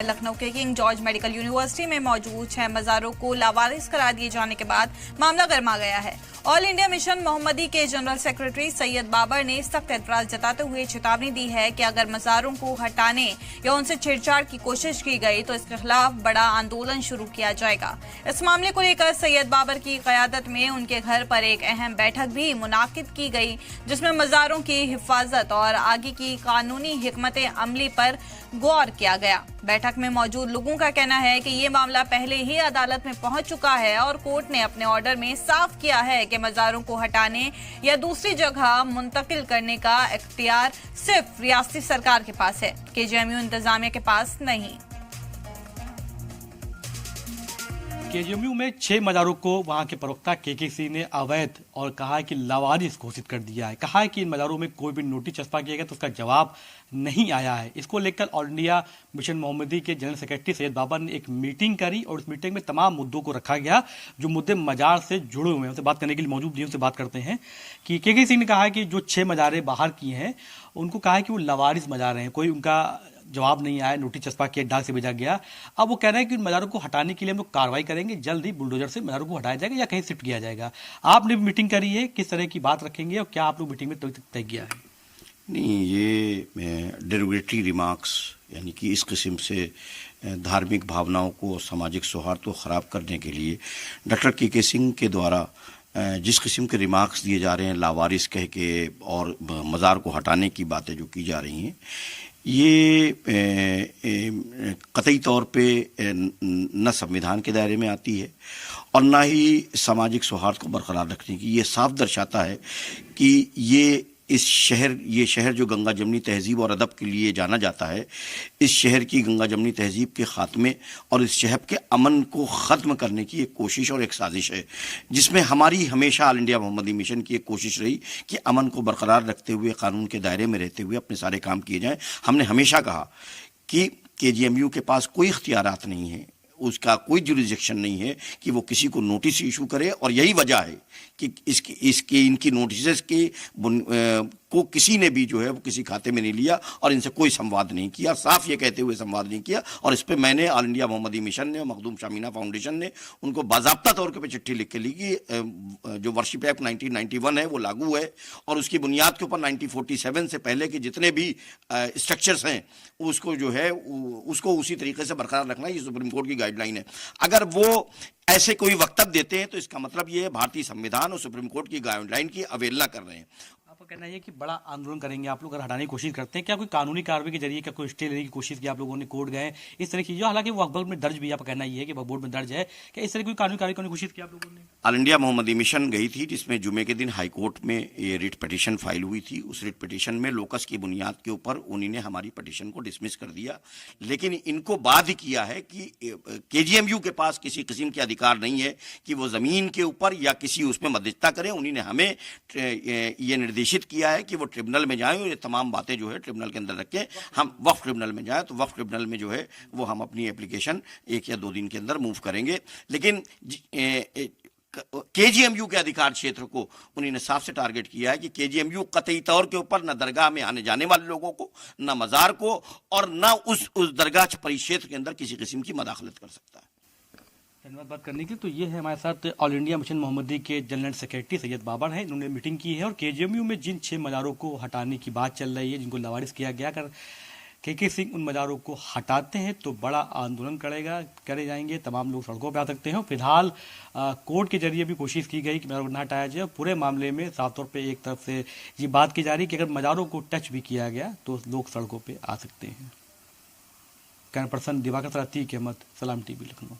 लखनऊ के king George medical university में मौजूद 6 मज़ारों को लावारिस करार दिए जाने के बाद मामला गर्मा गया है। ऑल इंडिया मिशन मोहम्मदी के जनरल सेक्रेटरी सैयद बाबर ने सख्त एतराज जताते हुए चेतावनी दी है कि अगर मज़ारों को हटाने या उनसे छेड़छाड़ की कोशिश की गई तो इसके खिलाफ बड़ा आंदोलन शुरू किया जाएगा। इस मामले को लेकर सैयद बाबर की क़यादत में उनके घर पर एक अहम बैठक भी मुनाकिद की गई, जिसमें मज़ारों की हिफाजत और आगे की कानूनी हिकमत अमली पर गौर किया गया। बैठक में मौजूद लोगों का कहना है कि ये मामला पहले ही अदालत में पहुंच चुका है और कोर्ट ने अपने ऑर्डर में साफ किया है कि मज़ारों को हटाने या दूसरी जगह मुंतकिल करने का इख्तियार सिर्फ रियासती सरकार के पास है, केजीएमयू इंतजामिया के पास नहीं। केजीएमयू में 6 मज़ारों को वहां के प्रवक्ता केके सिंह ने अवैध और कहा है कि लावारिस घोषित कर दिया है। कहा है कि इन मज़ारों में कोई भी नोटिस चस्पा किया गया तो उसका जवाब नहीं आया है। इसको लेकर ऑल इंडिया मिशन मोहम्मदी के जनरल सेक्रेटरी सैयद बाबर ने एक मीटिंग करी और इस मीटिंग में तमाम मुद्दों को रखा गया जो मुद्दे मज़ार से जुड़े हुए हैं। उनसे बात करने के लिए मौजूद हैं, उनसे बात करते हैं कि केके सिंह ने कहा है कि जो 6 मज़ारें बाहर की हैं उनको कहा है कि वो लावारिस मज़ार हैं, कोई उनका जवाब नहीं आया, नोटिस चस्पा किया, डाक से भेजा गया। अब वो कह रहे हैं कि उन मज़ारों को हटाने के लिए हम लोग कार्रवाई करेंगे, जल्द ही बुलडोजर से मज़ारों को हटाया जाएगा या कहीं शिफ्ट किया जाएगा। आपने मीटिंग करी है, किस तरह की बात रखेंगे और क्या आप लोग मीटिंग में तय किया है? नहीं, ये डेरोगेटरी रिमार्क्स यानी कि इस किस्म से धार्मिक भावनाओं को, सामाजिक सौहार्द को ख़राब करने के लिए डॉक्टर केके सिंह के द्वारा जिस किस्म के रिमार्क्स दिए जा रहे हैं, लावारिस कह के और मज़ार को हटाने की बातें जो की जा रही हैं, ये कतई तौर पे न संविधान के दायरे में आती है और न ही सामाजिक सौहार्द को बरकरार रखने की। ये साफ दर्शाता है कि ये शहर जो गंगा जमनी तहजीब और अदब के लिए जाना जाता है, इस शहर की गंगा जमनी तहजीब के ख़ात्मे और इस शहर के अमन को ख़त्म करने की एक कोशिश और एक साजिश है, जिसमें हमारी हमेशा ऑल इंडिया मोहम्मदी मिशन की एक कोशिश रही कि अमन को बरकरार रखते हुए, कानून के दायरे में रहते हुए अपने सारे काम किए जाएँ। हमने हमेशा कहा कि केजीएमयू के पास कोई इख्तियारात नहीं है, उसका कोई जुरिडिक्शन नहीं है कि वो किसी को नोटिस इशू करे और यही वजह है कि इनकी नोटिस को किसी ने भी जो है वो किसी खाते में नहीं लिया और इनसे कोई संवाद नहीं किया, साफ ये कहते हुए संवाद नहीं किया। और इस पर मैंने ऑल इंडिया मोहम्मदी मिशन ने, मखदूम शामीना फाउंडेशन ने उनको बाज़ाब्ता तौर पे चिट्ठी लिख के ली कि जो वर्शिप एक्ट 1991 है वो लागू है और उसकी बुनियाद के ऊपर 1947 से पहले के जितने भी स्ट्रक्चर्स हैं उसको जो है उसको उसी तरीके से बरकरार रखना, ये सुप्रीम कोर्ट की गाइडलाइन है। अगर वो ऐसे कोई वक्तव्य देते हैं तो इसका मतलब ये है भारतीय संविधान और सुप्रीम कोर्ट की गाइडलाइन की अवहेलना कर रहे हैं। आपका कहना है कि बड़ा आंदोलन करेंगे आप लोग अगर हटाने की कोशिश करते हैं, क्या कोई कानूनी कार्रवाई के जरिए क्या कोई स्टे लेने की कोशिश की आप लोगों ने, कोर्ट गए, इस तरह की चीज़ें, हालांकि वो अखबार में दर्ज भी, आपका कहना ये है कि बोर्ड में दर्ज है, क्या इस तरह की कानूनी कार्रवाई करने की कोशिश की आप लोगों ने? ऑल इंडिया मोहम्मदी मिशन गई थी जिसमें जुमे के दिन हाई कोर्ट में ये रिट पिटीशन फाइल हुई थी। उस रिट पिटीशन में लोकस की बुनियाद के ऊपर उन्होंने हमारी पिटीशन को डिसमिस कर दिया, लेकिन इनको बाध्य किया है कि केजीएमयू के पास किसी किस्म के अधिकार नहीं है कि वो ज़मीन के ऊपर या किसी उसमें मध्यस्थता करें। उन्होंने हमें ये निर्देशित किया है कि वो ट्रिब्यूनल में जाएं और ये तमाम बातें जो है ट्रिब्यूनल के अंदर रखें। हम वक्फ ट्रिब्यूनल में जाएं तो वक्फ ट्रिब्यूनल में जो है वो हम अपनी एप्लीकेशन 1 या 2 दिन के अंदर मूव करेंगे। लेकिन केजीएमयू के अधिकार क्षेत्र को उन्होंने साफ से टारगेट किया है कि केजीएमयू कतई तौर के ऊपर न दरगाह में आने जाने वाले लोगों को, न मज़ार को और न उस दरगाह परिक्षेत्र के अंदर किसी किस्म की मदाखलत कर सकता है। धन्यवाद बात करने के लिए। तो ये है हमारे साथ ऑल इंडिया मिशन मोहम्मदी के जनरल सेक्रेटरी सैयद बाबर हैं। इन्होंने मीटिंग की है और केजीएमयू में जिन 6 मज़ारों को हटाने की बात चल रही है, जिनको लावारिस किया गया, अगर केके सिंह उन मज़ारों को हटाते हैं तो बड़ा आंदोलन करे जाएंगे, तमाम लोग सड़कों पर आ सकते हैं। फिलहाल कोर्ट के जरिए भी कोशिश की गई कि मज़ारों को न हटाया जाए। पूरे मामले में साफ तौर पे एक तरफ से ये बात की जा रही है कि अगर मज़ारों को टच भी किया गया तो लोग सड़कों पर आ सकते हैं। कैमरा पर्सन दिवाकर सराती, अहमद, सलाम टीवी, लखनऊ।